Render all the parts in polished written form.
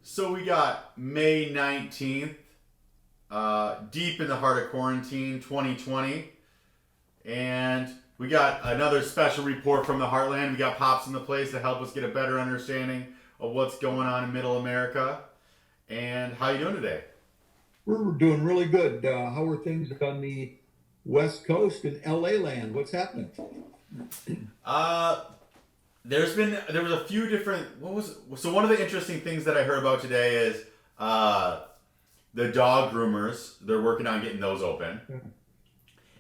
So we got May 19th, deep in the heart of quarantine 2020. And we got another special report from the Heartland. We got Pops in the place to help us get a better understanding of what's going on in Middle America. And how you doing today? We're doing really good. How are things on the West Coast in LA land? What's happening? Uh, there was a few different. So one of the interesting things that I heard about today is the dog groomers. They're working on getting those open,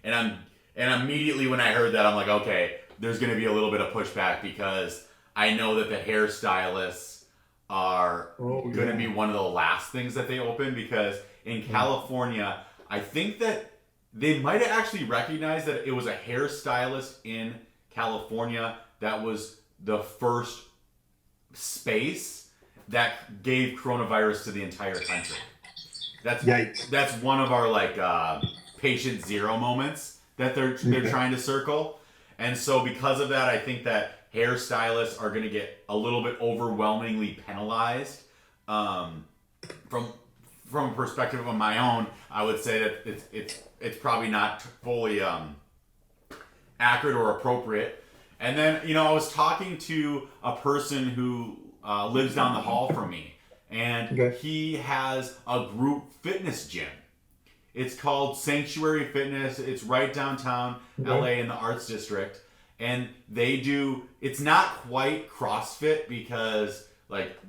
and immediately when I heard that, I'm like, okay, there's going to be a little bit of pushback because I know that the hairstylists are going to be one of the last things that they open, because in California, I think that they might have actually recognized that it was a hairstylist in California that was the first space that gave coronavirus to the entire country. That's one of our patient zero moments that they're trying to circle. And so because of that, I think that hairstylists are going to get a little bit overwhelmingly penalized. From a perspective of my own, I would say that it's probably not fully accurate or appropriate. And then, I was talking to a person who lives down the hall from me, and he has a group fitness gym. It's called Sanctuary Fitness. It's right downtown LA in the Arts District. And it's not quite CrossFit because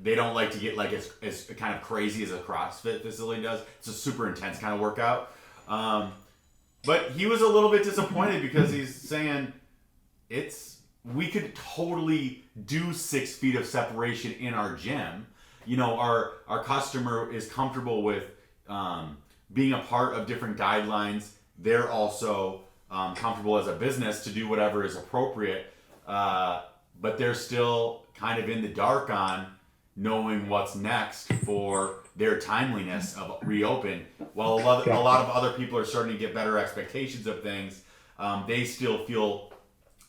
they don't like to get as kind of crazy as a CrossFit facility does. It's a super intense kind of workout. But he was a little bit disappointed because he's saying we could totally do 6 feet of separation in our gym. Our customer is comfortable with being a part of different guidelines. They're also comfortable as a business to do whatever is appropriate, but they're still kind of in the dark on knowing what's next for their timeliness of reopen. While a lot of other people are starting to get better expectations of things, they still feel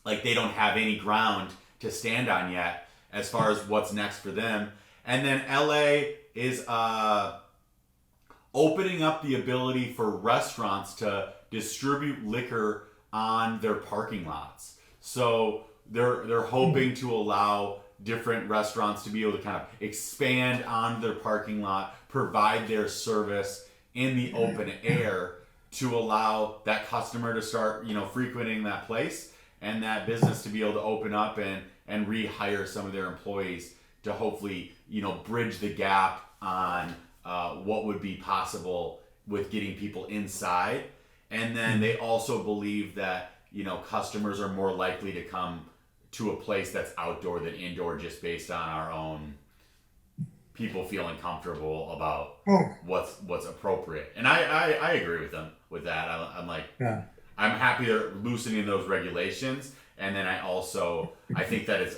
like they don't have any ground to stand on yet as far as what's next for them. And then LA is opening up the ability for restaurants to distribute liquor on their parking lots. So they're hoping to allow different restaurants to be able to kind of expand on their parking lot, provide their service in the open air to allow that customer to start, frequenting that place, and that business to be able to open up and rehire some of their employees to hopefully, bridge the gap on what would be possible with getting people inside. And then they also believe that, customers are more likely to come to a place that's outdoor than indoor, just based on our own people feeling comfortable about what's appropriate. And I agree with them with that. I'm like, I'm happy they're loosening those regulations. And then I think that it's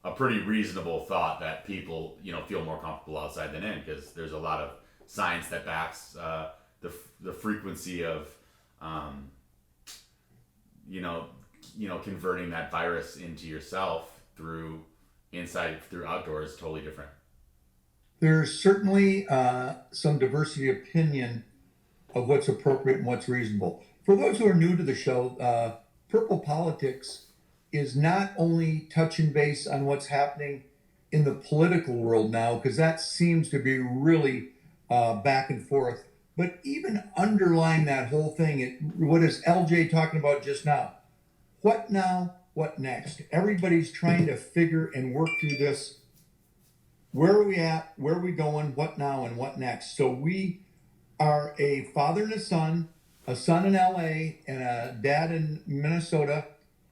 a pretty reasonable thought that people, feel more comfortable outside than in, because there's a lot of science that backs the frequency of, converting that virus into yourself through outdoors is totally different. There's certainly some diversity of opinion of what's appropriate and what's reasonable. For those who are new to the show, Purple Politics is not only touching base on what's happening in the political world now, because that seems to be really back and forth, but even underlying that whole thing, what is LJ talking about just now? What now? What next? Everybody's trying to figure and work through this. Where are we at? Where are we going? What now and what next? So we are a father and a son in LA and a dad in Minnesota,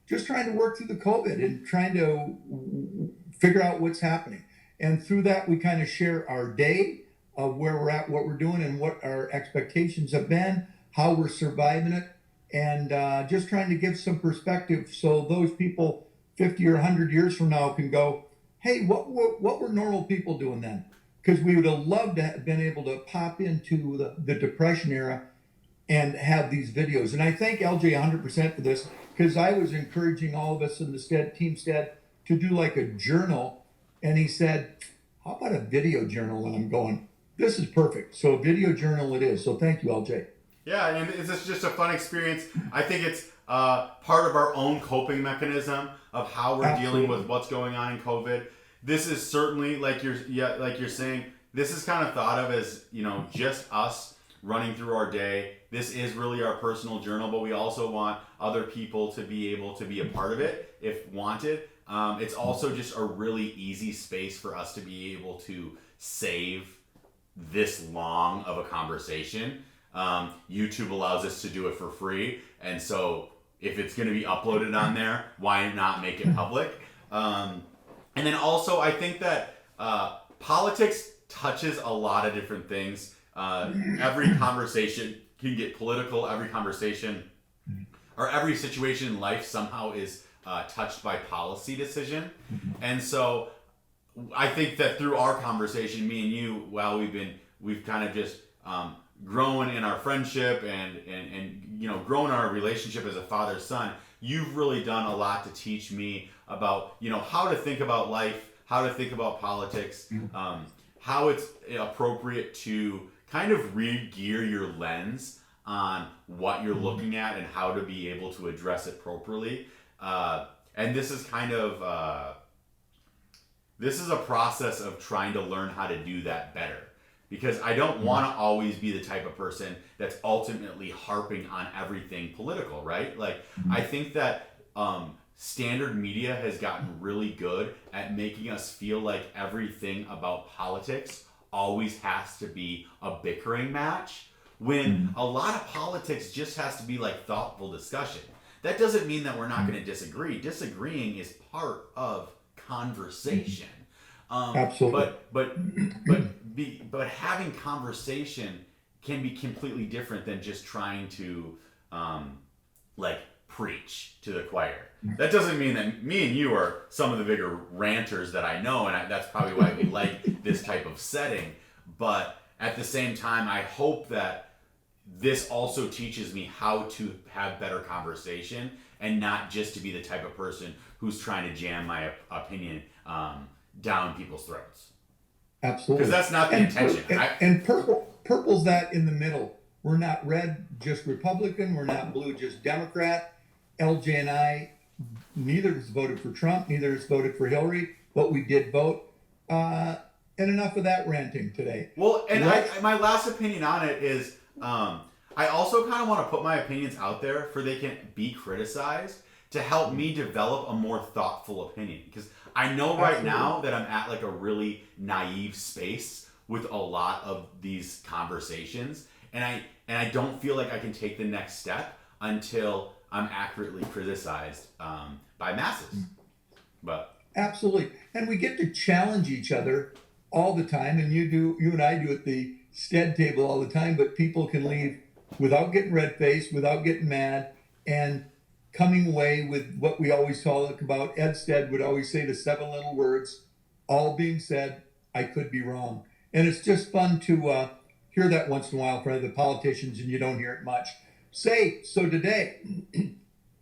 just trying to work through the COVID and trying to figure out what's happening. And through that, we kind of share our day of where we're at, what we're doing, and what our expectations have been, how we're surviving it, and just trying to give some perspective so those people 50 or 100 years from now can go, hey, what were normal people doing then? Because we would have loved to have been able to pop into the Depression era and have these videos. And I thank LJ 100% for this, because I was encouraging all of us in the Team Stead to do like a journal. And he said, how about a video journal? And I'm going, this is perfect. So a video journal it is. So thank you, LJ. Yeah, and it's just a fun experience. I think it's part of our own coping mechanism of how we're dealing with what's going on in COVID. This is certainly like you're saying. This is kind of thought of as just us running through our day. This is really our personal journal, but we also want other people to be able to be a part of it if wanted. It's also just a really easy space for us to be able to save this long of a conversation. YouTube allows us to do it for free, and so if it's going to be uploaded on there, why not make it public? And then also, I think that politics touches a lot of different things. Every conversation can get political. Every conversation or every situation in life somehow is touched by policy decision. And so I think that through our conversation, me and you, while we've kind of just grown in our friendship and grown our relationship as a father-son, you've really done a lot to teach me about, how to think about life, how to think about politics, how it's appropriate to kind of re-gear your lens on what you're looking at and how to be able to address it properly. And this is kind of, this is a process of trying to learn how to do that better. Because I don't want to always be the type of person that's ultimately harping on everything political, right? Like, I think that standard media has gotten really good at making us feel like everything about politics always has to be a bickering match, when a lot of politics just has to be like thoughtful discussion. That doesn't mean that we're not going to disagree. Disagreeing is part of conversation. Absolutely. But having conversation can be completely different than just trying to preach to the choir. That doesn't mean that me and you are some of the bigger ranters that I know, and that's probably why we like this type of setting. But at the same time, I hope that this also teaches me how to have better conversation and not just to be the type of person who's trying to jam my opinion down people's throats. Absolutely. Because that's not the intention. And purple's that in the middle. We're not red, just Republican. We're not blue, just Democrat. LJ and I, neither has voted for Trump, neither has voted for Hillary, but we did vote. And enough of that ranting today. Well, and my last opinion on it is, I also kind of want to put my opinions out there for they can be criticized to help me develop a more thoughtful opinion. Because I know right now that I'm at like a really naive space with a lot of these conversations, and I don't feel like I can take the next step until I'm accurately criticized by masses. But absolutely, and we get to challenge each other all the time, and you and I do at the stead table all the time. But people can leave without getting red-faced, without getting mad, and coming away with what we always talk about. Ed Stead would always say the 7 little words, all being said, I could be wrong. And it's just fun to hear that once in a while from the politicians, and you don't hear it much. So today,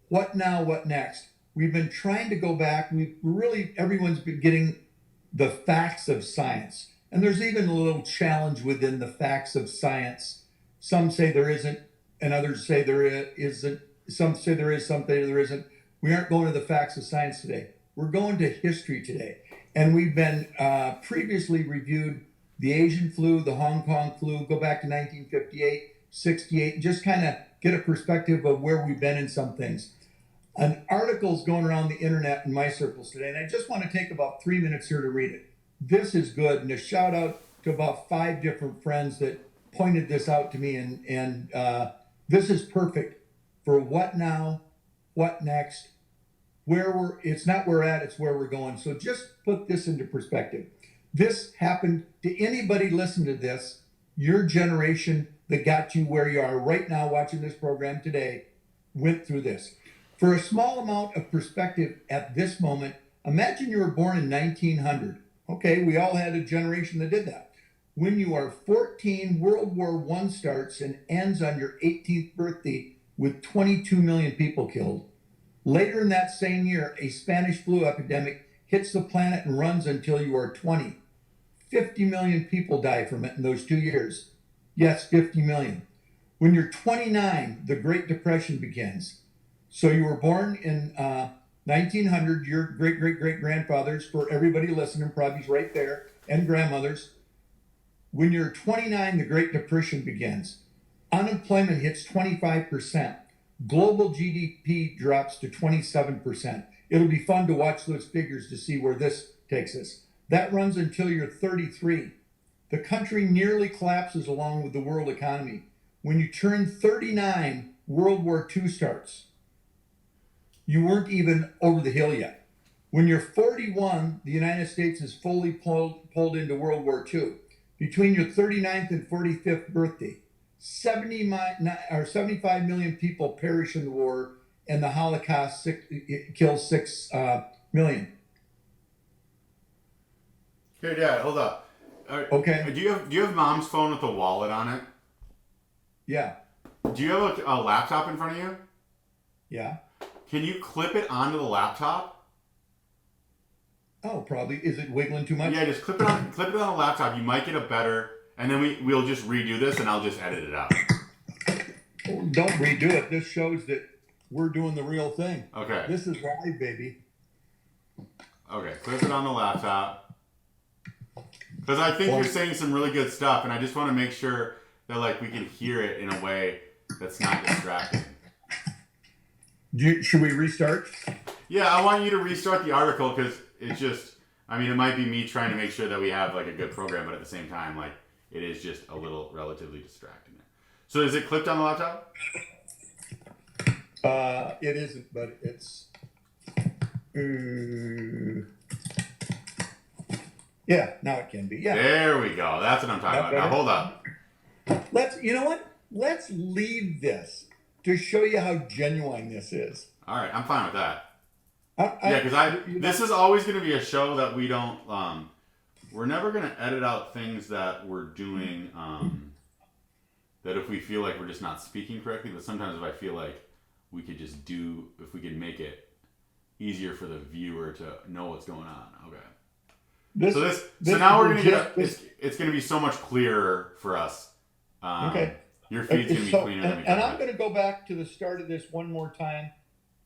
what now, what next? We've been trying to go back. Everyone's been getting the facts of science. And there's even a little challenge within the facts of science. Some say there isn't, and others say there isn't. Some say there is, some say there isn't. We aren't going to the facts of science today. We're going to history today. And we've been previously reviewed the Asian flu, the Hong Kong flu, go back to 1958, 68, just kind of get a perspective of where we've been in some things. An article's going around the internet in my circles today, and I just want to take about 3 minutes here to read it. This is good, and a shout out to about 5 different friends that pointed this out to me, and this is perfect for what now, what next, it's not where we're at, it's where we're going. So just put this into perspective. This happened to anybody listen to this, your generation that got you where you are right now watching this program today went through this. For a small amount of perspective at this moment, imagine you were born in 1900. Okay, we all had a generation that did that. When you are 14, World War I starts and ends on your 18th birthday with 22 million people killed. Later in that same year, a Spanish flu epidemic hits the planet and runs until you are 20. 50 million people die from it in those 2 years. Yes, 50 million. When you're 29, the Great Depression begins. So you were born in 1900, your great-great-great-grandfathers, for everybody listening, probably right there, and grandmothers. When you're 29, the Great Depression begins. Unemployment hits 25%. Global GDP drops to 27%. It'll be fun to watch those figures to see where this takes us. That runs until you're 33. The country nearly collapses along with the world economy. When you turn 39, World War II starts. You weren't even over the hill yet. When you're 41, the United States is fully pulled into World War II. Between your 39th and 45th birthday, 75 million people perish in the war, and the Holocaust kills 6 million. Here, Dad, hold up. Okay. Do you have Mom's phone with a wallet on it? Yeah. Do you have a laptop in front of you? Yeah. Can you clip it onto the laptop? Oh, probably. Is it wiggling too much? Yeah, just clip it on the laptop. You might get a better, and then we'll just redo this, and I'll just edit it out. Oh, don't redo it. This shows that we're doing the real thing. Okay. This is live, baby. Okay, clip it on the laptop. Because I think you're saying some really good stuff, and I just want to make sure that we can hear it in a way that's not distracting. Should we restart? Yeah, I want you to restart the article because it's just, it might be me trying to make sure that we have a good program, but at the same time, it is just a little relatively distracting. So is it clipped on the laptop? It isn't, but it's... yeah, now it can be. Yeah. There we go. That's what I'm talking about. Now hold up. You know what? Let's leave this to show you how genuine this is. All right, I'm fine with that. Yeah, because this is always going to be a show that we don't. We're never going to edit out things that we're doing. That if we feel like we're just not speaking correctly, but sometimes if I feel like we could just if we could make it easier for the viewer to know what's going on. Okay. So now we're going to get. It's going to be so much clearer for us. Okay. Your feed's going to be cleaner. And I'm going to go back to the start of this one more time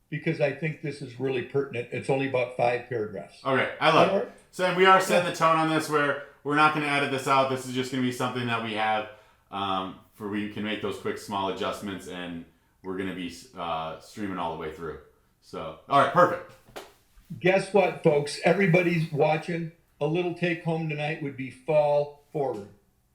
because I think this is really pertinent. It's only about 5 paragraphs. Okay, I love it. So we are setting the tone on this where we're not going to edit this out. This is just going to be something that we have where we can make those quick, small adjustments, and we're going to be streaming all the way through. So, all right, perfect. Guess what, folks? Everybody's watching. A little take home tonight would be fall forward.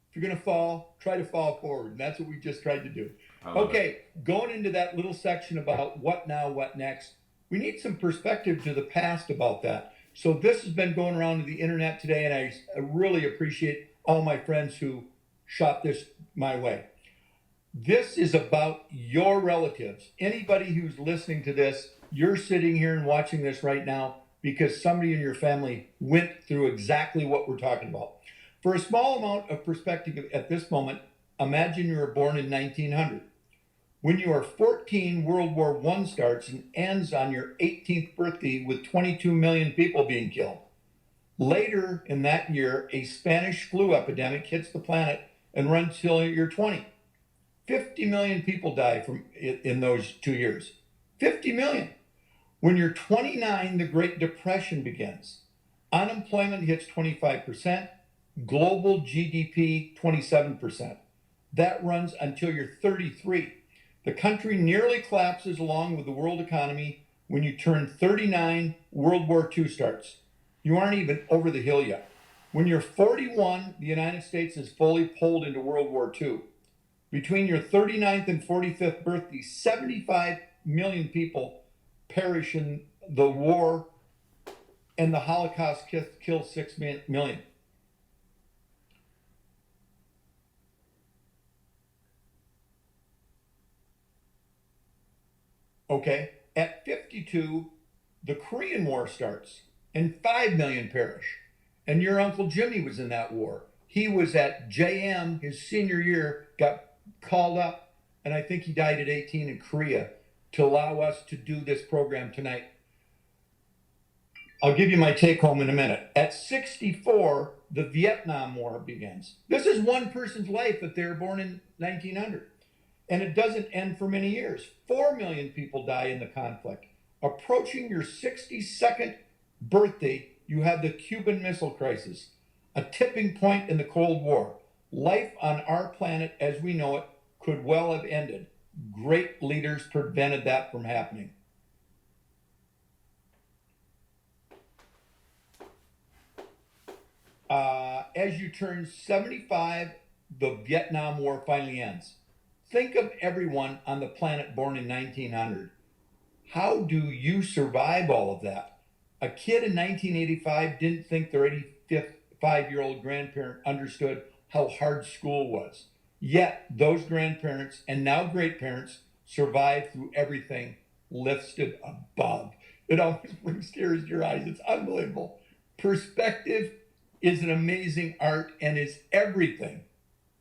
If you're going to fall, try to fall forward. And that's what we just tried to do. Okay, going into that little section about what now, what next, we need some perspective to the past about that. So this has been going around to the internet today, and I really appreciate all my friends who shot this my way. This is about your relatives. Anybody who's listening to this, you're sitting here and watching this right now because somebody in your family went through exactly what we're talking about. For a small amount of perspective at this moment, imagine you were born in 1900. When you are 14, World War I starts and ends on your 18th birthday with 22 million people being killed. Later in that year, a Spanish flu epidemic hits the planet and runs till you're 20. 50 million people die from it in those 2 years. 50 million. When you're 29, the Great Depression begins. Unemployment hits 25%. Global GDP, 27%. That runs until you're 33. The country nearly collapses along with the world economy. When you turn 39, World War II starts. You aren't even over the hill yet. When you're 41, the United States is fully pulled into World War II. Between your 39th and 45th birthday, 75 million people perish in the war, and the Holocaust kills 6 million. Okay, at 52, the Korean War starts, and 5 million perish. And your Uncle Jimmy was in that war. He was at JM his senior year, got called up, and I think he died at 18 in Korea to allow us to do this program tonight. I'll give you my take home in a minute. At 64, the Vietnam War begins. This is one person's life if they were born in 1900. And it doesn't end for many years. 4 million people die in the conflict. Approaching your 62nd birthday, you have the Cuban Missile Crisis, a tipping point in the Cold War. Life on our planet as we know it could well have ended. Great leaders prevented that from happening. As you turn 75, the Vietnam War finally ends. Think of everyone on the planet born in 1900. How do you survive all of that? A kid in 1985 didn't think their 85-year-old grandparent understood how hard school was. Yet those grandparents and now great parents survived through everything, lifted above. It always brings tears to your eyes. It's unbelievable. Perspective is an amazing art and is everything.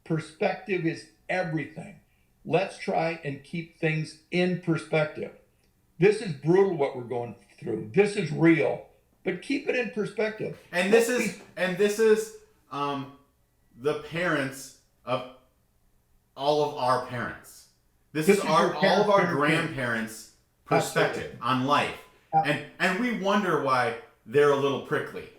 Perspective is everything. Let's try and keep things in perspective. This is brutal what we're going through. This is real, but keep it in perspective. And this is the parents of all of our parents. This is all of our grandparents' perspective on life. And we wonder why they're a little prickly.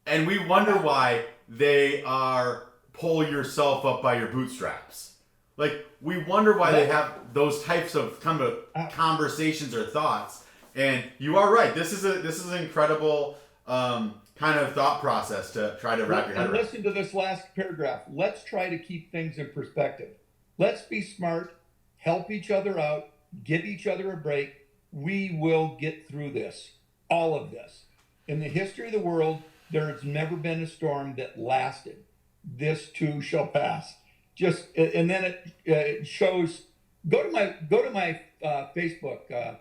And we wonder why they are pull yourself up by your bootstraps. Like, we wonder why they have those types of kind of conversations or thoughts. And you are right. This is an incredible kind of thought process to try to wrap your head around. Listen to this last paragraph. Let's try to keep things in perspective. Let's be smart, help each other out, give each other a break. We will get through this, all of this. In the history of the world, there has never been a storm that lasted. This too shall pass. And then it shows. Go to my Facebook,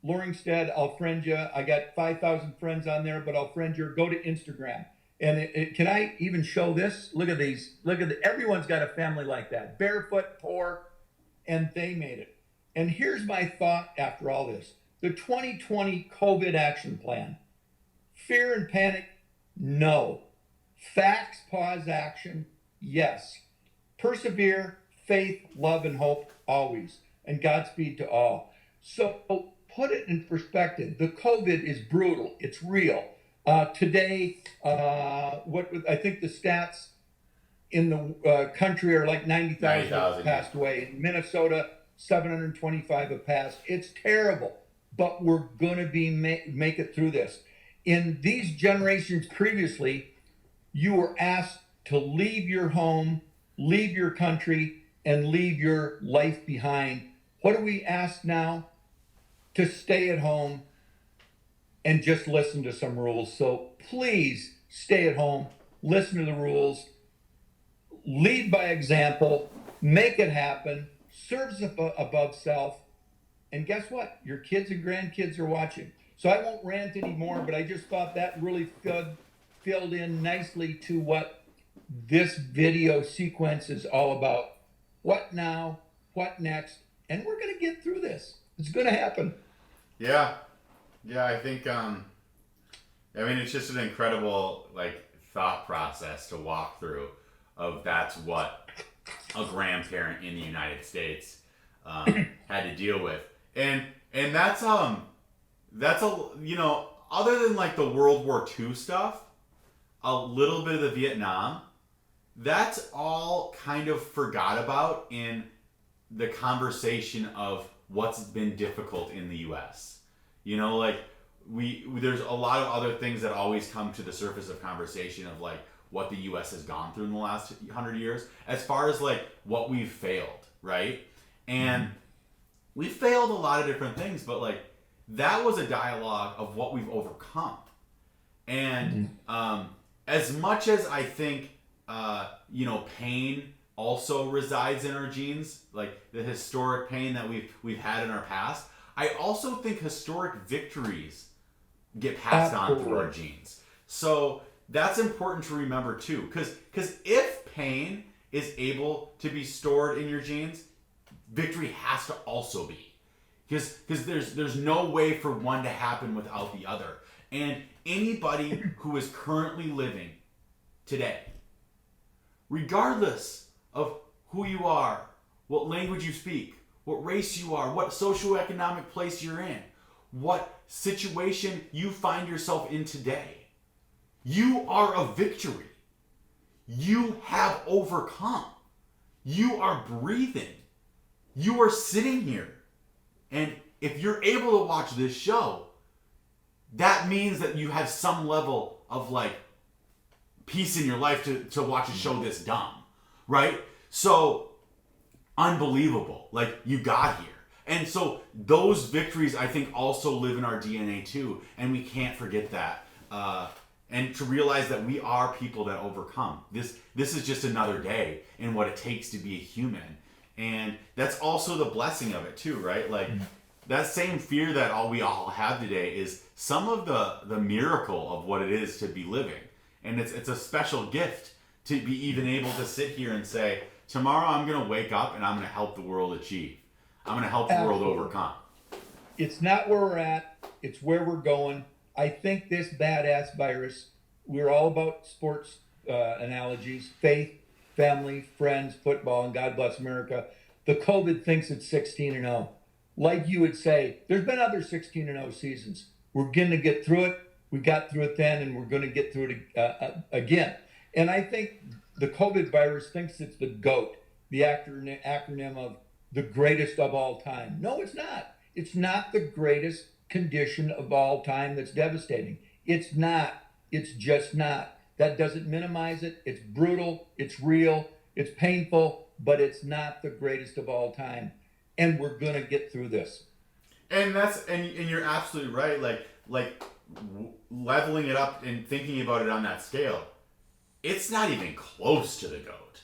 Loringstead. I'll friend you. I got 5,000 friends on there, but I'll friend you. Go to Instagram. And can I even show this? Look at these. Everyone's got a family like that. Barefoot, poor, and they made it. And here's my thought after all this: the 2020 COVID action plan. Fear and panic, no. Facts, pause, action, yes. Persevere, faith, love, and hope, always. And Godspeed to all. So put it in perspective. The COVID is brutal. It's real. Today, what I think the stats in the country are like 90,000 have passed away. In Minnesota, 725 have passed. It's terrible, but we're going to make it through this. In these generations previously, you were asked to leave your home, leave your country, and leave your life behind. What do we ask now? To stay at home and just listen to some rules. So please stay at home, listen to the rules, lead by example, make it happen, serves above self. And guess what? Your kids and grandkids are watching. So I won't rant anymore, but I just thought that really filled in nicely to what this video sequence is all about. What now? What next? And we're going to get through this. It's going to happen. Yeah. I think, it's just an incredible, thought process to walk through of that's what a grandparent in the United States had to deal with. And that's other than the World War II stuff, a little bit of the Vietnam, that's all kind of forgot about in the conversation of what's been difficult in the U.S. There's a lot of other things that always come to the surface of conversation of what the U.S. has gone through in the last 100 years, as far as what we've failed, right? And we failed a lot of different things, but that was a dialogue of what we've overcome. And as much as I think pain also resides in our genes, the historic pain that we've had in our past, I also think historic victories get passed on through our genes. So that's important to remember too, because if pain is able to be stored in your genes, victory has to also be, because there's no way for one to happen without the other. And anybody who is currently living today, regardless of who you are, what language you speak, what race you are, what socioeconomic place you're in, what situation you find yourself in today, you are a victory. You have overcome. You are breathing. You are sitting here. And if you're able to watch this show, that means that you have some level of like peace in your life to watch a show this dumb, right? So unbelievable. Like, you got here. And so those victories, I think, also live in our DNA too. And we can't forget that. And to realize that we are people that overcome. This is just another day in what it takes to be a human. And that's also the blessing of it too, right? Like, that same fear that we all have today is some of the miracle of what it is to be living. And it's a special gift to be even able to sit here and say, tomorrow I'm going to wake up and I'm going to help the world achieve. I'm going to help the world overcome. It's not where we're at. It's where we're going. I think this badass virus, we're all about sports analogies, faith, family, friends, football, and God bless America. The COVID thinks it's 16-0. Like you would say, there's been other 16-0 seasons. We're going to get through it. We got through it then, and we're going to get through it again. And I think the COVID virus thinks it's the GOAT, the acronym of the greatest of all time. No, it's not. It's not the greatest condition of all time that's devastating. It's not. It's just not. That doesn't minimize it. It's brutal. It's real. It's painful, but it's not the greatest of all time. And we're going to get through this. And and you're absolutely right. Like leveling it up and thinking about it on that scale, it's not even close to the GOAT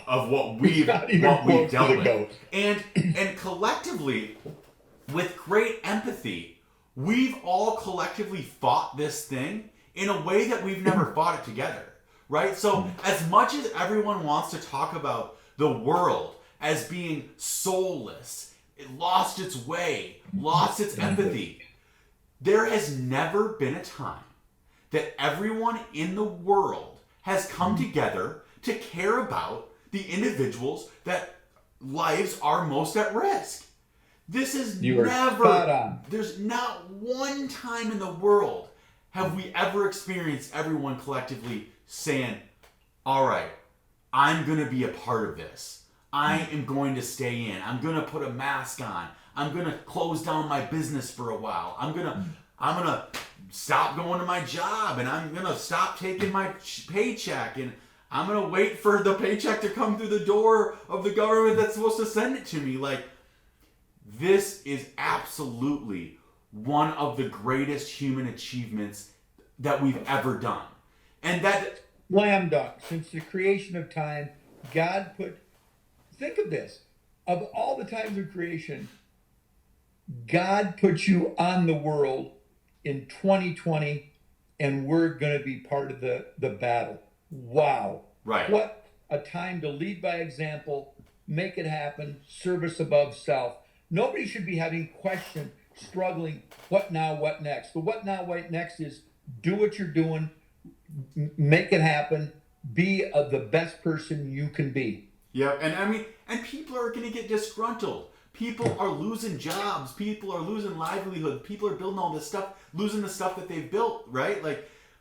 of what we've dealt with. And collectively, with great empathy, we've all collectively fought this thing in a way that we've never fought it together, right? So as much as everyone wants to talk about the world as being soulless, it lost its way, lost its empathy, there has never been a time that everyone in the world has come together to care about the individuals that lives are most at risk. This is there's not one time in the world have we ever experienced everyone collectively saying, all right, I'm going to be a part of this. I am going to stay in. I'm going to put a mask on. I'm going to close down my business for a while. I'm going to stop going to my job, and I'm going to stop taking my paycheck, and I'm going to wait for the paycheck to come through the door of the government that's supposed to send it to me. Like, this is absolutely one of the greatest human achievements that we've ever done. And that... Slam dunk. Since the creation of time, God put... Think of this. Of all the times of creation, God put you on the world in 2020, and we're going to be part of the battle. Wow. Right. What a time to lead by example, make it happen, service above self. Nobody should be having question, struggling, what now, what next? The what now, what next is do what you're doing, make it happen, be the best person you can be. Yeah, and people are going to get disgruntled. People are losing jobs. People are losing livelihood. People are building all this stuff, losing the stuff that they've built, right?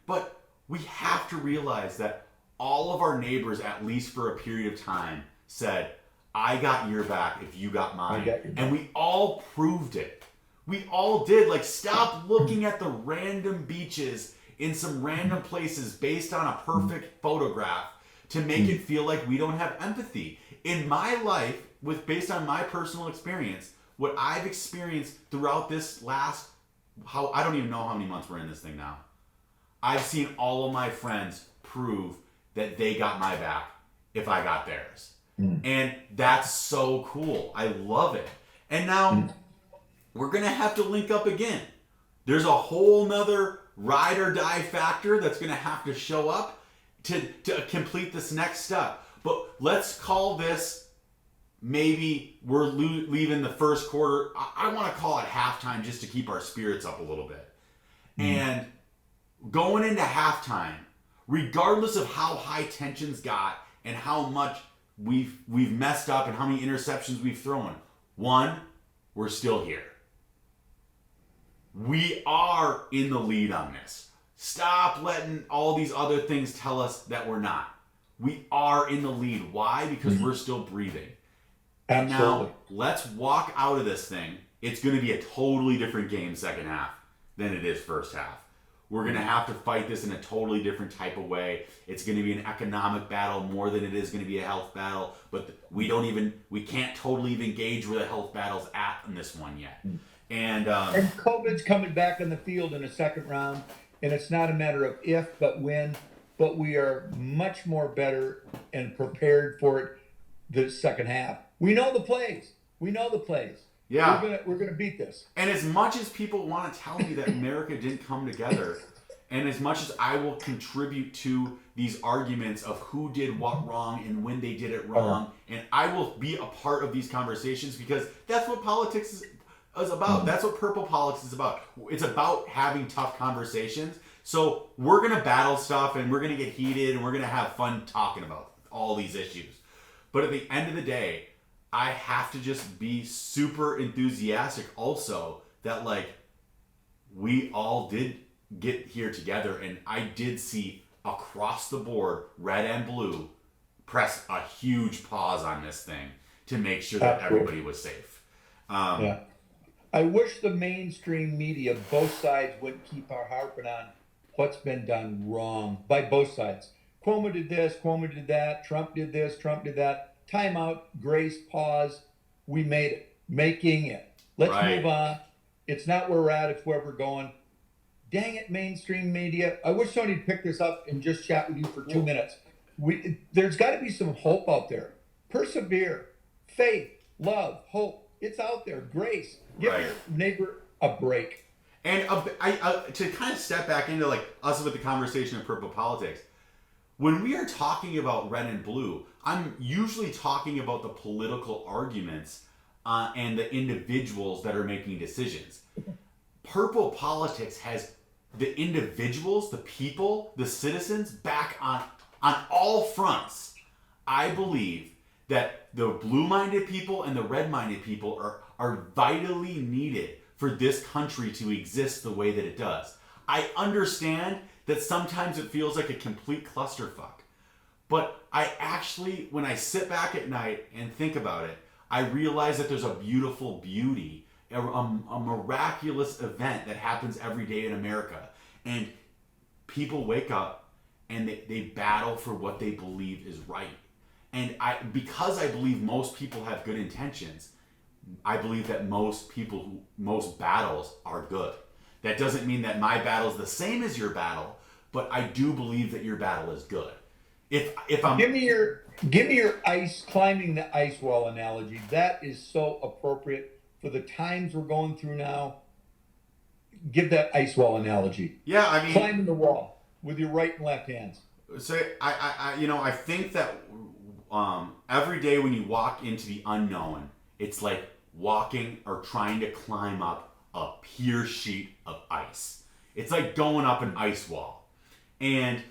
But we have to realize that all of our neighbors, at least for a period of time, said, I got your back if you got mine. And we all proved it. We all did. Like, stop looking at the random beaches in some random places based on a perfect photograph to make it feel like we don't have empathy. In my life, based on my personal experience, what I've experienced throughout this I don't even know how many months we're in this thing now. I've seen all of my friends prove that they got my back if I got theirs. And that's so cool. I love it. And now we're going to have to link up again. There's a whole nother ride or die factor that's going to have to show up to complete this next step. But let's call this, maybe we're leaving the first quarter. I want to call it halftime just to keep our spirits up a little bit. And going into halftime, regardless of how high tensions got and how much we've messed up and how many interceptions we've thrown, one, we're still here. We are in the lead on this. Stop letting all these other things tell us that we're not. We are in the lead. Why? Because we're still breathing. And Absolutely. now, let's walk out of this thing. It's going to be a totally different game second half than it is first half. We're going to have to fight this in a totally different type of way. It's going to be an economic battle more than it is going to be a health battle. But we can't totally even gauge where the health battle's at in this one yet. And COVID's coming back in the field in the second round, and it's not a matter of if, but when. But we are much more better and prepared for it the second half. We know the plays. Yeah. We're gonna beat this. And as much as people want to tell me that America didn't come together, and as much as I will contribute to these arguments of who did what wrong and when they did it wrong, and I will be a part of these conversations because that's what politics is about. That's what purple politics is about. It's about having tough conversations. So we're going to battle stuff and we're going to get heated and we're going to have fun talking about all these issues. But at the end of the day, I have to just be super enthusiastic also that like we all did get here together, and I did see across the board, red and blue, press a huge pause on this thing to make sure that everybody was safe. Yeah. I wish the mainstream media, both sides, would keep our harping on what's been done wrong by both sides. Cuomo did this, Cuomo did that, Trump did this, Trump did that. Timeout, grace, pause. We made it. Making it. Let's move on. It's not where we're at, it's where we're going. Dang it, mainstream media. I wish somebody'd pick this up and just chat with you for 2 minutes. There's got to be some hope out there. Persevere. Faith, love, hope. It's out there. Grace. Give your neighbor a break. And to kind of step back into like us with the conversation of purple politics, when we are talking about red and blue, I'm usually talking about the political arguments and the individuals that are making decisions. Purple politics has the individuals, the people, the citizens back on all fronts. I believe that the blue-minded people and the red-minded people are vitally needed for this country to exist the way that it does. I understand that sometimes it feels like a complete clusterfuck. But I actually, when I sit back at night and think about it, I realize that there's a beautiful beauty, a miraculous event that happens every day in America. And people wake up and they battle for what they believe is right. And because I believe most people have good intentions, I believe that most battles are good. That doesn't mean that my battle is the same as your battle, but I do believe that your battle is good. If I'm give me your climbing the ice wall analogy. That is so appropriate for the times we're going through now. Give that ice wall analogy. Yeah, I mean, climbing the wall with your right and left hands. So I think that every day when you walk into the unknown, it's like walking or trying to climb up a pure sheet of ice. It's like going up an ice wall. And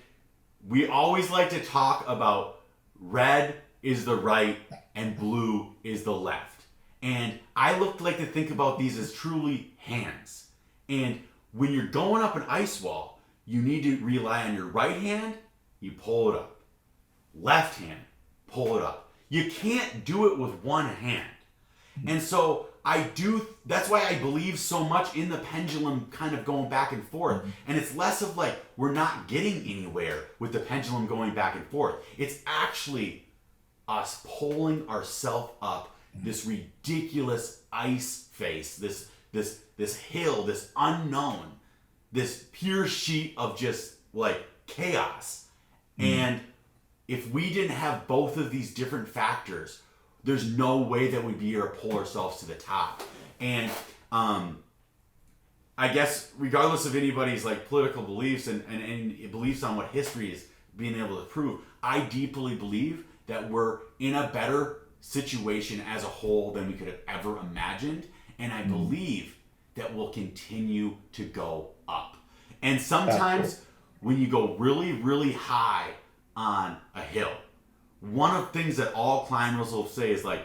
we always like to talk about red is the right and blue is the left. And I like to think about these as truly hands. And when you're going up an ice wall, you need to rely on your right hand, you pull it up. Left hand, pull it up. You can't do it with one hand. And so that's why I believe so much in the pendulum kind of going back and forth. And it's less of like, we're not getting anywhere with the pendulum going back and forth. It's actually us pulling ourselves up this ridiculous ice face, this hill, this unknown, this pure sheet of just like chaos. And if we didn't have both of these different factors, there's no way that we'd be able to pull ourselves to the top. And I guess regardless of anybody's like political beliefs and beliefs on what history is being able to prove, I deeply believe that we're in a better situation as a whole than we could have ever imagined. And I believe that we'll continue to go up. And sometimes Absolutely. when you go really, really high on a hill, one of the things that all climbers will say is like,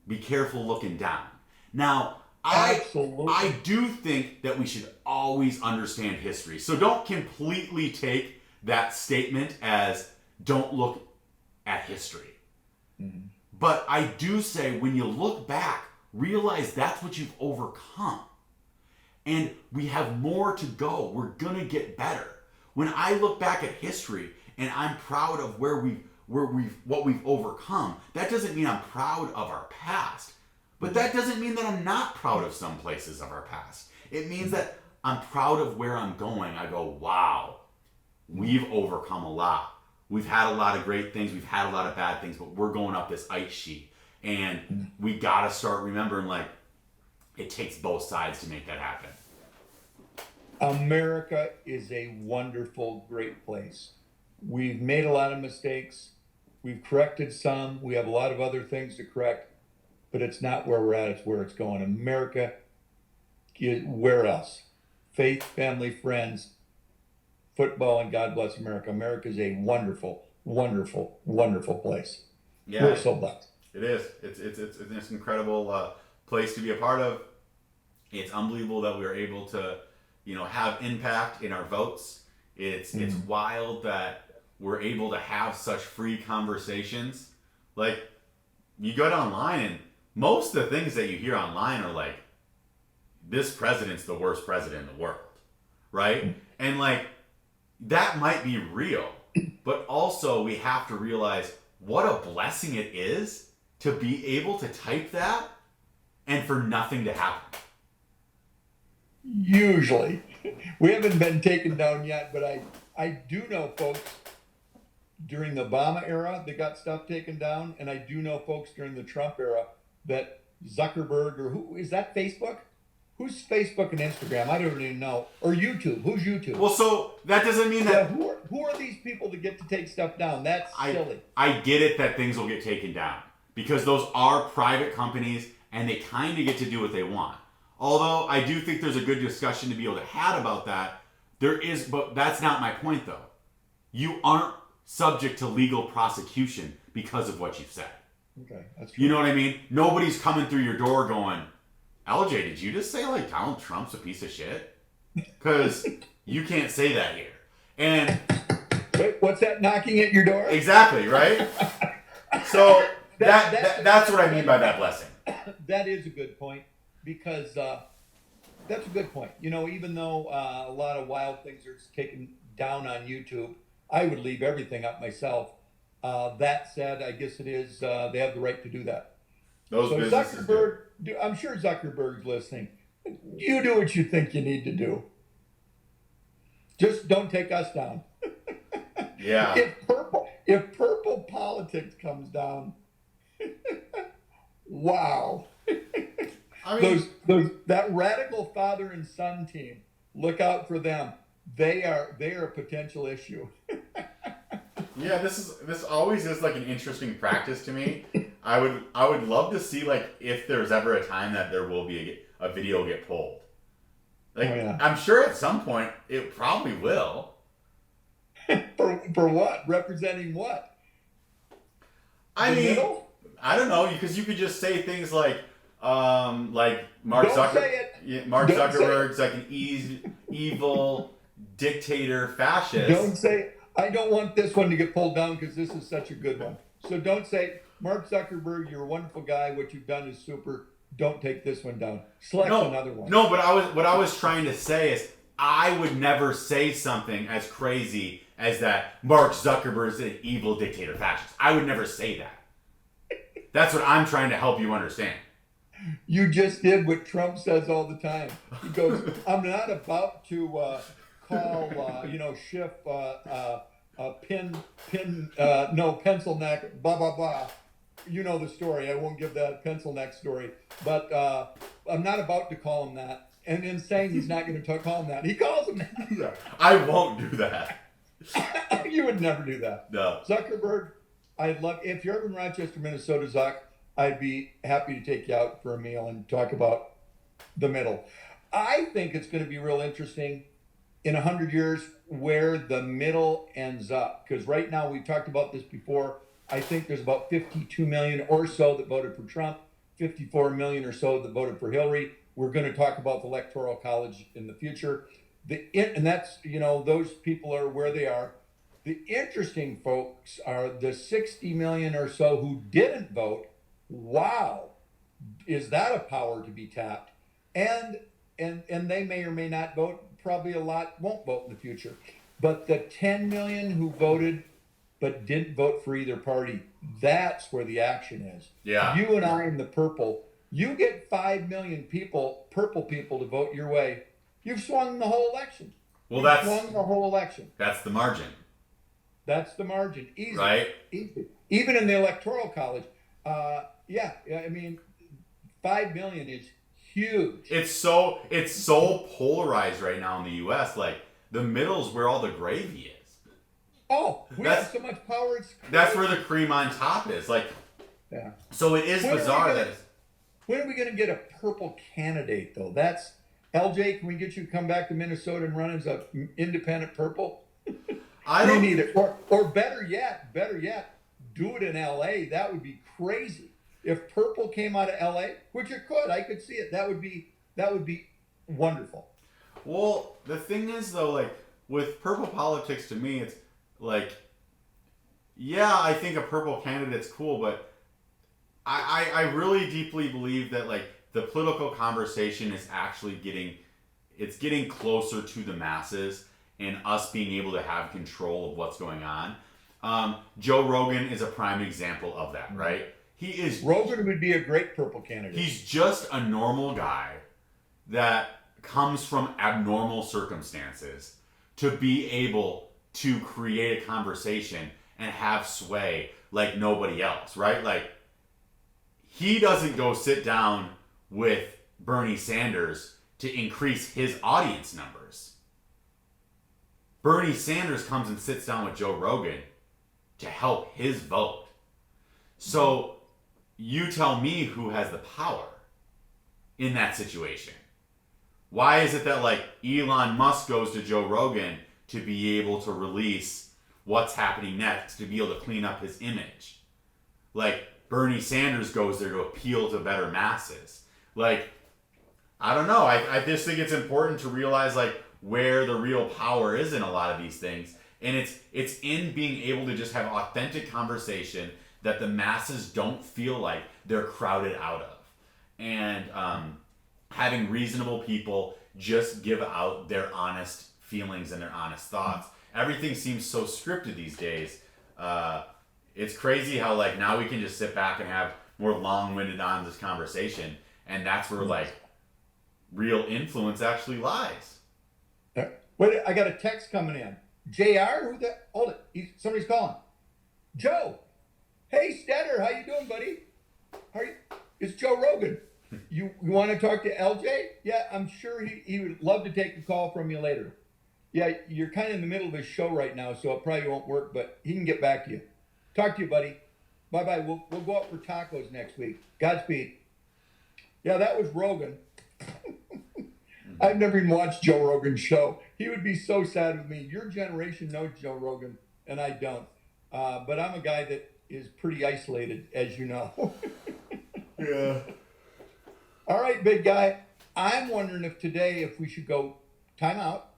be careful looking down. Now, Absolutely. I do think that we should always understand history. So don't completely take that statement as don't look at history. Mhm. But I do say when you look back, realize that's what you've overcome. And we have more to go. We're gonna get better. When I look back at history and I'm proud of what we've overcome, that doesn't mean I'm proud of our past. But that doesn't mean that I'm not proud of some places of our past. It means that I'm proud of where I'm going. I go, wow, we've overcome a lot. We've had a lot of great things. We've had a lot of bad things, but we're going up this ice sheet. And we got to start remembering, like, it takes both sides to make that happen. America is a wonderful, great place. We've made a lot of mistakes. We've corrected some. We have a lot of other things to correct, but it's not where we're at. It's where it's going. America, where else? Faith, family, friends, football, and God bless America. America is a wonderful, wonderful, wonderful place. Yeah, We're so blessed. it is. It's an incredible place to be a part of. It's unbelievable that we are able to, have impact in our votes. It's wild that we're able to have such free conversations. Like, you go online and most of the things that you hear online are like, this president's the worst president in the world, right? And like, that might be real, but also we have to realize what a blessing it is to be able to type that and for nothing to happen. Usually. We haven't been taken down yet, but I do know folks during the Obama era that got stuff taken down, and I do know folks during the Trump era that Zuckerberg, or who is that, Facebook? Who's Facebook and Instagram? I don't even know. Or YouTube. Who's YouTube? Well, so that doesn't mean that who are these people that get to take stuff down? That's silly. I get it that things will get taken down because those are private companies and they kind of get to do what they want. Although I do think there's a good discussion to be able to have about that. There is, but that's not my point though. You aren't subject to legal prosecution because of what you've said. Okay, that's true. You know what I mean? Nobody's coming through your door going, LJ, did you just say like Donald Trump's a piece of shit? Because you can't say that here. And wait, what's that knocking at your door? exactly, right? So that's what I mean by that blessing. That is a good point because that's a good point. Even though a lot of wild things are taken down on YouTube, I would leave everything up myself. That said, I guess it is, they have the right to do that. Those So businesses Zuckerberg, I'm sure Zuckerberg's listening. You do what you think you need to do. Just don't take us down. Yeah. If purple politics comes down, wow. I mean, that radical father and son team, look out for them. They are a potential issue. yeah, this always is like an interesting practice to me. I would love to see like if there's ever a time that there will be a video get pulled. Like, I'm sure at some point it probably will. For what? Representing what? I mean, middle? I don't know, because you could just say things like Mark Don't say it. Mark Don't Zuckerberg's like an evil dictator fascist. Don't say, I don't want this one to get pulled down because this is such a good one. So don't say, Mark Zuckerberg, you're a wonderful guy. What you've done is super. Don't take this one down. Select another one. No, but what I was trying to say is I would never say something as crazy as that Mark Zuckerberg's an evil dictator fascist. I would never say that. That's what I'm trying to help you understand. You just did what Trump says all the time. He goes, I'm not about to call, Schiff, pencil neck, blah, blah, blah. You know the story. I won't give that pencil neck story. But I'm not about to call him that. And in saying he's not going to call him that, he calls him that. I won't do that. You would never do that. No. Zuckerberg, if you're ever in Rochester, Minnesota, Zuck, I'd be happy to take you out for a meal and talk about the middle. I think it's going to be real interesting in 100 years where the middle ends up. Because right now, we talked about this before. I think there's about 52 million or so that voted for Trump, 54 million or so that voted for Hillary. We're going to talk about the Electoral College in the future. And that's, those people are where they are. The interesting folks are the 60 million or so who didn't vote. Wow, is that a power to be tapped? And they may or may not vote. Probably a lot won't vote in the future. But the 10 million who voted but didn't vote for either party, that's where the action is. Yeah. You and I in the purple, you get 5 million purple people to vote your way, you've swung the whole election. Well, swung the whole election. That's the margin. That's the margin. Easy. Right? Easy. Even in the Electoral College. I mean, 5 million is huge. It's so polarized right now in the U.S. Like, the middle's where all the gravy is. Oh, we have so much power. That's where the cream on top is. Like, yeah. So it is bizarre that it's... When are we going to get a purple candidate, though? That's... LJ, can we get you to come back to Minnesota and run as an independent purple? I don't need it. Or better yet, do it in LA. That would be crazy. If purple came out of LA, which it could, I could see it. That would be wonderful. Well, the thing is, though, like, with purple politics, to me, it's like, yeah, I think a purple candidate's cool, but I really deeply believe that, like, the political conversation is actually getting closer to the masses and us being able to have control of what's going on. Joe Rogan is a prime example of that, right? Rogan would be a great purple candidate. He's just a normal guy that comes from abnormal circumstances to be able to create a conversation and have sway like nobody else, right? Like, he doesn't go sit down with Bernie Sanders to increase his audience numbers. Bernie Sanders comes and sits down with Joe Rogan to help his vote. So you tell me who has the power in that situation. Why is it that, like, Elon Musk goes to Joe Rogan to be able to release what's happening next, to be able to clean up his image? Like, Bernie Sanders goes there to appeal to better masses. Like, I don't know. I just think it's important to realize, like, where the real power is in a lot of these things. And it's in being able to just have authentic conversation that the masses don't feel like they're crowded out of. And having reasonable people just give out their honest feelings and their honest thoughts. Everything seems so scripted these days. It's crazy how, like, now we can just sit back and have more long-winded honest conversation. And that's where, like, real influence actually lies. Wait, I got a text coming in. JR, hold it. Somebody's calling. Joe. Hey, Stetter, how you doing, buddy? It's Joe Rogan. You want to talk to LJ? Yeah, I'm sure he would love to take a call from you later. Yeah, you're kind of in the middle of his show right now, so it probably won't work, but he can get back to you. Talk to you, buddy. Bye-bye. We'll go out for tacos next week. Godspeed. Yeah, that was Rogan. I've never even watched Joe Rogan's show. He would be so sad with me. Your generation knows Joe Rogan, and I don't. But I'm a guy that is pretty isolated, as you know. Yeah. All right, big guy. I'm wondering if we should go time out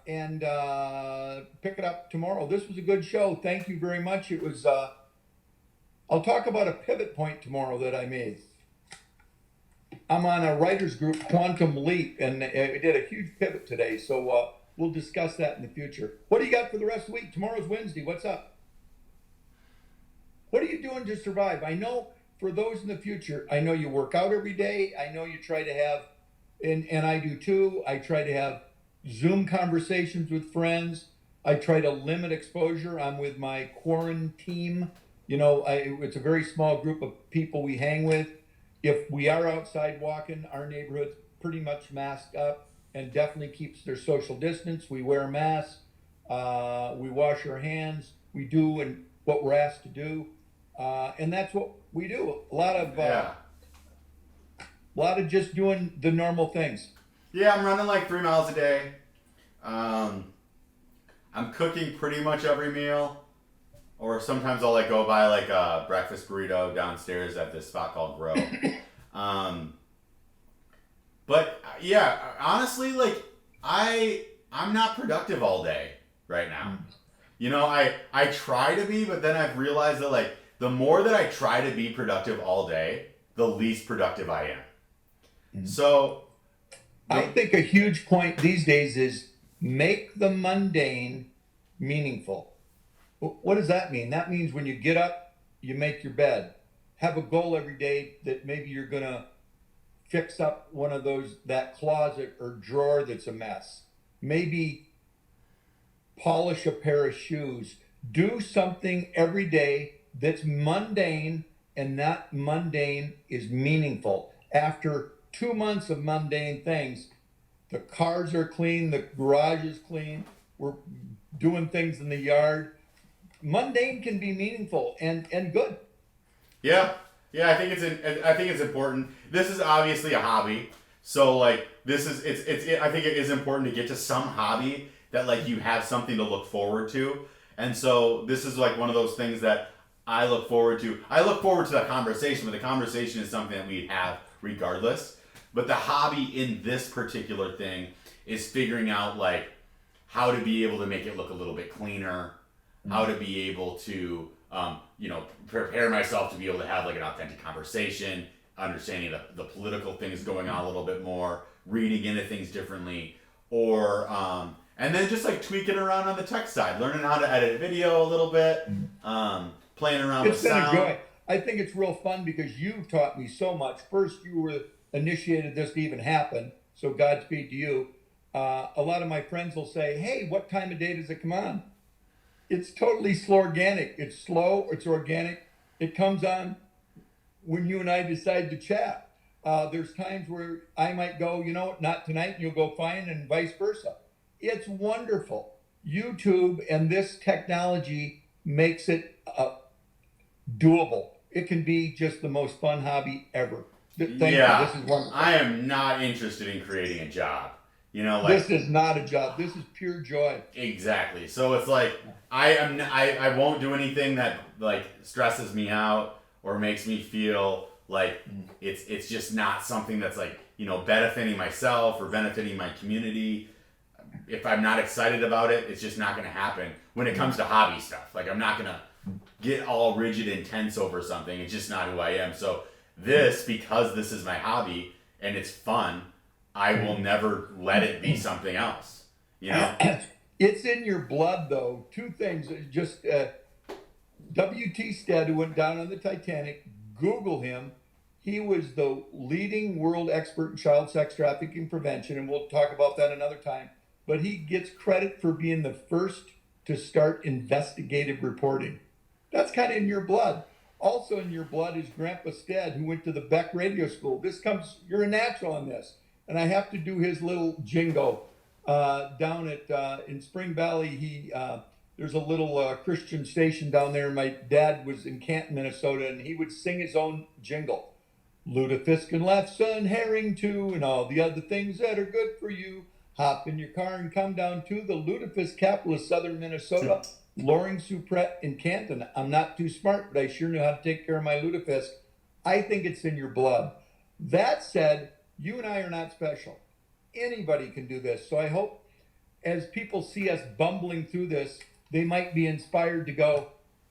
and pick it up tomorrow. This was a good show. Thank you very much. It was. I'll talk about a pivot point tomorrow that I made. I'm on a writers group, Quantum Leap, and I did a huge pivot today. So we'll discuss that in the future. What do you got for the rest of the week? Tomorrow's Wednesday. What's up? What are you doing to survive? I know for those in the future, I know you work out every day. I know you try to have, and I do too, I try to have Zoom conversations with friends. I try to limit exposure. I'm with my quarantine. It's a very small group of people we hang with. If we are outside walking, our neighborhood's pretty much masked up and definitely keeps their social distance. We wear masks. We wash our hands. We do what we're asked to do. And that's what we do. A lot of just doing the normal things. Yeah, I'm running like 3 miles a day. Um, I'm cooking pretty much every meal, or sometimes I'll like go buy like a breakfast burrito downstairs at this spot called Grow. Um, but yeah, honestly, like I'm not productive all day right now. You know, I try to be, but then I've realized that like the more that I try to be productive all day, the least productive I am. So I think a huge point these days is make the mundane meaningful. What does that mean? That means when you get up, you make your bed. Have a goal every day that maybe you're going to fix up one of those, that closet or drawer that's a mess. Maybe polish a pair of shoes. Do something every day that's mundane, and that mundane is meaningful. After 2 months of mundane things, the cars are clean, the garage is clean, we're doing things in the yard. Mundane can be meaningful and good. yeah, yeah, I think it's important. This is obviously a hobby, so like this is I think it is important to get to some hobby that like you have something to look forward to, and so this is like one of those things that I look forward to. I look forward to that conversation, but the conversation is something that we have regardless. But the hobby in this particular thing is figuring out like how to be able to make it look a little bit cleaner, how to be able to, prepare myself to be able to have like an authentic conversation, understanding the political things going on a little bit more, reading into things differently, or, and then just like tweaking around on the tech side, learning how to edit video a little bit, playing around with It's been a sound. joy. I think it's real fun because you've taught me so much. First, you were initiated this to even happen, so Godspeed to you. A lot of my friends will say, "Hey, what time of day does it come on?" It's totally slow organic. It's slow. It's organic. It comes on when you and I decide to chat. There's times where I might go, not tonight, and you'll go fine, and vice versa. It's wonderful. YouTube and this technology makes it doable. It can be just the most fun hobby ever. Thank you. This is wonderful. I am not interested in creating a job. Like this is not a job. This is pure joy. exactly. So it's like I won't do anything that like stresses me out or makes me feel like it's just not something that's like benefiting myself or benefiting my community. If I'm not excited about it, it's just not going to happen. When it comes to hobby stuff, like I'm not going to get all rigid and tense over something. It's just not who I am. So because this is my hobby and it's fun, I will never let it be something else. It's in your blood, though. Two things. Just W.T. Stead, who went down on the Titanic, Google him. He was the leading world expert in child sex trafficking prevention, and we'll talk about that another time. But he gets credit for being the first to start investigative reporting. That's kind of in your blood. Also in your blood is Grandpa Stead, who went to the Beck Radio School. You're a natural in this. And I have to do his little jingle down in Spring Valley. There's a little Christian station down there. My dad was in Canton, Minnesota, and he would sing his own jingle. Lutefisk and Lefson, herring too, and all the other things that are good for you. Hop in your car and come down to the Lutefisk capital of southern Minnesota, Loring Supret in Canton. I'm not too smart, but I sure know how to take care of my lutefisk. I think it's in your blood. That said, you and I are not special. Anybody can do this. So I hope as people see us bumbling through this, they might be inspired to go,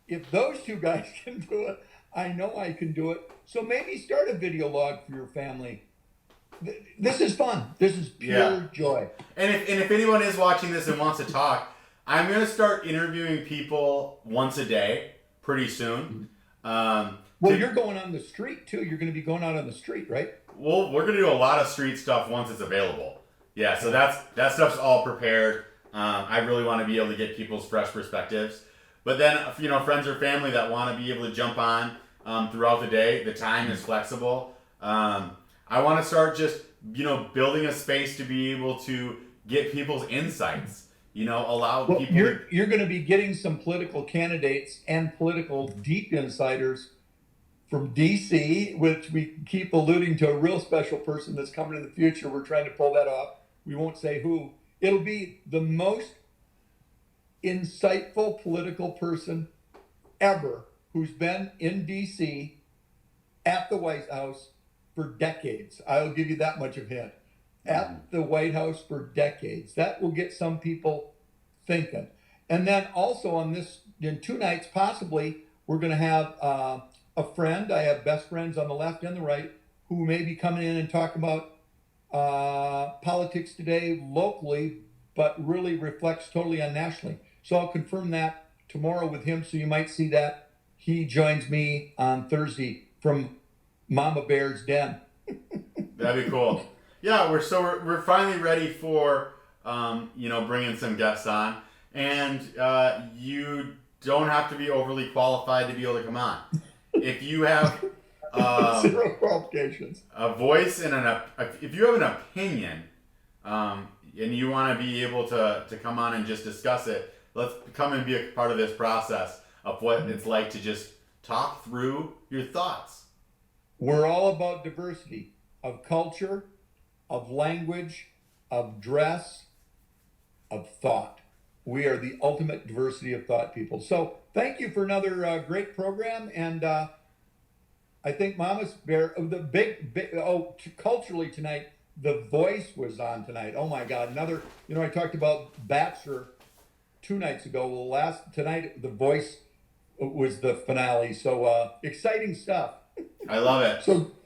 if those two guys can do it, I know I can do it. So maybe start a video log for your family. This is fun. This is pure joy. And if anyone is watching this and wants to talk, I'm going to start interviewing people once a day pretty soon. You're going on the street too. You're going to be going out on the street, right? Well, we're going to do a lot of street stuff once it's available. Yeah, so that stuff's all prepared. I really want to be able to get people's fresh perspectives. But then, friends or family that want to be able to jump on throughout the day, the time is flexible. I want to start just, building a space to be able to get people's insights. Allow people. You're going to be getting some political candidates and political deep insiders from DC, which we keep alluding to a real special person that's coming in the future. We're trying to pull that off. We won't say who. It'll be the most insightful political person ever who's been in DC at the White House for decades. I'll give you that much of a hint. At the White House for decades. That will get some people thinking. And then also on this, in 2 nights, possibly, we're going to have a friend. I have best friends on the left and the right who may be coming in and talk about politics today locally, but really reflects totally on nationally. So I'll confirm that tomorrow with him. So you might see that. He joins me on Thursday from Mama Bear's Den. That'd be cool. Yeah, we're finally ready for bringing some guests on, and you don't have to be overly qualified to be able to come on. If you have zero qualifications, a voice and if you have an opinion, and you want to be able to come on and just discuss it, let's come and be a part of this process of what it's like to just talk through your thoughts. We're all about diversity of culture, of language, of dress, of thought. We are the ultimate diversity of thought people. So thank you for another great program. And I think Mama's Bear, culturally tonight, The Voice was on tonight. Oh my God, another, I talked about Bachelor 2 nights ago. Well, tonight, The Voice was the finale. So exciting stuff. I love it.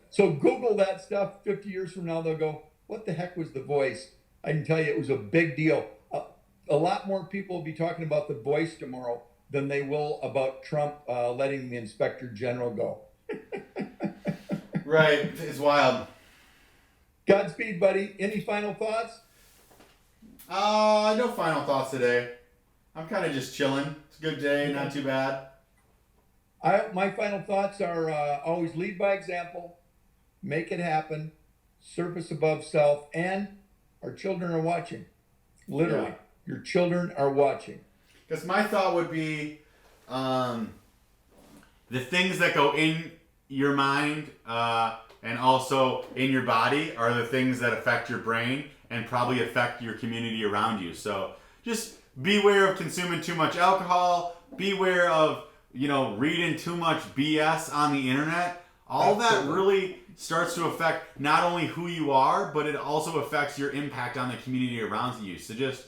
So Google that stuff. 50 years from now, they'll go, what the heck was The Voice? I can tell you it was a big deal. A lot more people will be talking about The Voice tomorrow than they will about Trump letting the Inspector General go. Right. It's wild. Godspeed, buddy. Any final thoughts? No final thoughts today. I'm kind of just chilling. It's a good day. Not too bad. My final thoughts are always lead by example, make it happen, service above self, and our children are watching. Literally, your children are watching. Because my thought would be the things that go in your mind and also in your body are the things that affect your brain and probably affect your community around you. So just beware of consuming too much alcohol, beware of reading too much BS on the internet. All that really starts to affect not only who you are, but it also affects your impact on the community around you. So just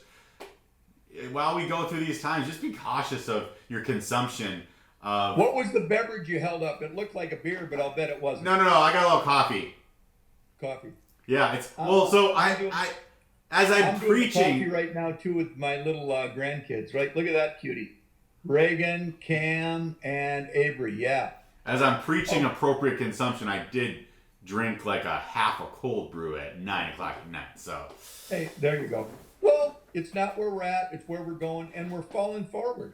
while we go through these times, just be cautious of your consumption. What was the beverage you held up? It looked like a beer, but I'll bet it wasn't. No. I got a little coffee. Coffee. Yeah, it's So I'm preaching coffee right now too with my little grandkids. Right, look at that cutie. Reagan, Cam, and Avery. Yeah. As I'm preaching appropriate consumption, I did drink like a half a cold brew at 9 o'clock at night. So hey, there you go. Well, it's not where we're at; it's where we're going, and we're falling forward.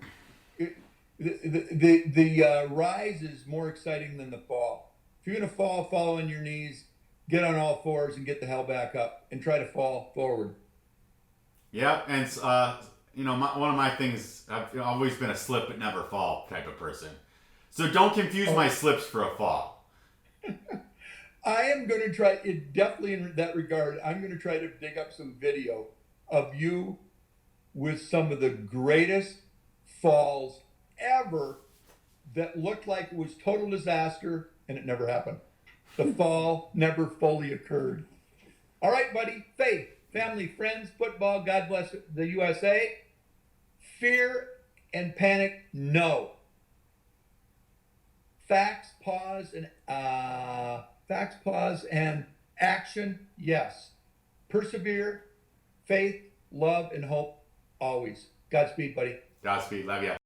The rise is more exciting than the fall. If you're gonna fall, fall on your knees, get on all fours, and get the hell back up, and try to fall forward. Yeah, and one of my things, I've always been a slip but never fall type of person. So don't confuse my slips for a fall. I am going to try, definitely in that regard, I'm going to try to dig up some video of you with some of the greatest falls ever that looked like it was total disaster, and it never happened. The fall never fully occurred. All right, buddy. Faith, family, friends, football, God bless the USA. Fear and panic, no. Facts, pause, and action, yes. Persevere, faith, love, and hope, always. Godspeed, buddy. Godspeed. Love ya.